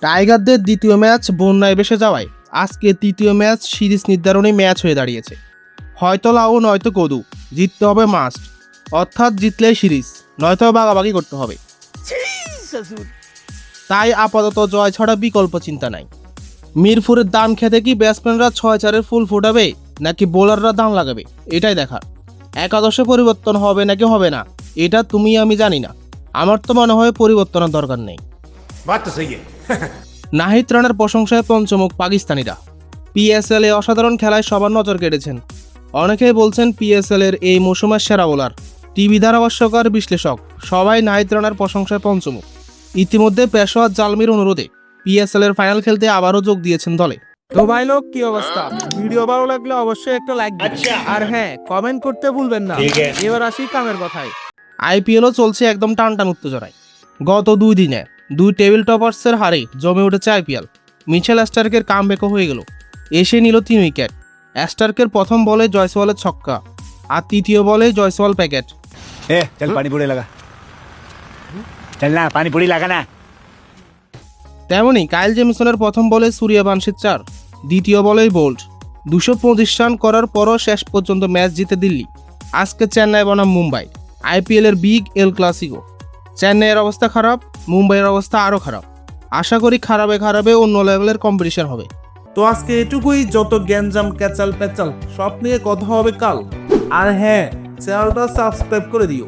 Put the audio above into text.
টাইগারদের দ্বিতীয় ম্যাচ বন্যায় ভেসে যাওয়ায় আজকে তৃতীয় ম্যাচ সিরিজ নির্ধারণী ম্যাচ হয়ে দাঁড়িয়েছে। হয়তো লাউ নয়তো কদু, জিততে হবে মাস্ট, অর্থাৎ জিতলেই সিরিজ, নয়তো ভাগাভাগি করতে হবে। তাই আপাতত জয় ছাড়া বিকল্প চিন্তা নাই। মিরপুরের দান খেতে কি ব্যাটসম্যানরা 6-4-এর ফুল ফোটাবে নাকি বোলাররা দান লাগাবে, এটাই দেখার। একাদশে পরিবর্তন হবে নাকি হবে না এটা তুমি আমি জানি না। আমার তো মনে হয় পরিবর্তনের দরকার নেই। নাহিদ রানার প্রশংসায় পঞ্চমুখ পাকিস্তানিরা। পিএসএল এ অসাধারণ খেলায় সবার নজর কেড়েছেন। অনেকেই বলছেন পিএসএল এর এই মৌসুমের সেরা বোলার। টিভি ধারাভাষ্যকার, বিশ্লেষক সবাই নাহিদ রানার প্রশংসায় পঞ্চমুখ। ইতিমধ্যে পেশোয়ার জালমির অনুরোধে পিএসএল এর ফাইনাল খেলতে আবারও যোগ দিয়েছেন দলে। তো ভাই লোক, কি অবস্থা? ভিডিও ভালো লাগলে অবশ্যই একটা লাইক দিন, আর হ্যাঁ, কমেন্ট করতে ভুলবেন না। এবার আসি কামের কথায়। আইপিএলও চলছে একদম টানটান উত্তেজনায়। গত 2 দিনে 2 টেবিল টপার্সের হারে জমে উঠেছে আইপিএল। মিচেল স্টার্কের কামব্যাকও হয়ে গেল, এসে নিল 3 উইকেট। স্টার্কের প্রথম বলে জয়সওয়ালের ছক্কা, আর তৃতীয় বলে জয়সওয়াল প্যাকেট। चल पानी पूरी लगा, चल ना पानी पूरी लगा ना। তেমনি কাইল জেমিসনের প্রথম বলে সূর্যবংশীর 4, দ্বিতীয় বলেই বোল্ড। 225 রান করার পরও শেষ পর্যন্ত ম্যাচ জিতে দিল্লি। আজকে চেন্নাই বনাম মুম্বাই, আইপিএলের বিগ এল ক্লাসিকো। চেন্নাইয়ের অবস্থা খারাপ, মুম্বাইয়ের অবস্থা আরও খারাপ। আশা করি খারাপে অন্য লেভেলের কম্পিটিশন হবে। তো আজকে এটুকুই। যত গ্যাঞ্জাম ক্যাচাল প্যাচাল সব নিয়ে কথা হবে কাল। আর হ্যাঁ, চ্যানেলটা সাবস্ক্রাইব করে দিও।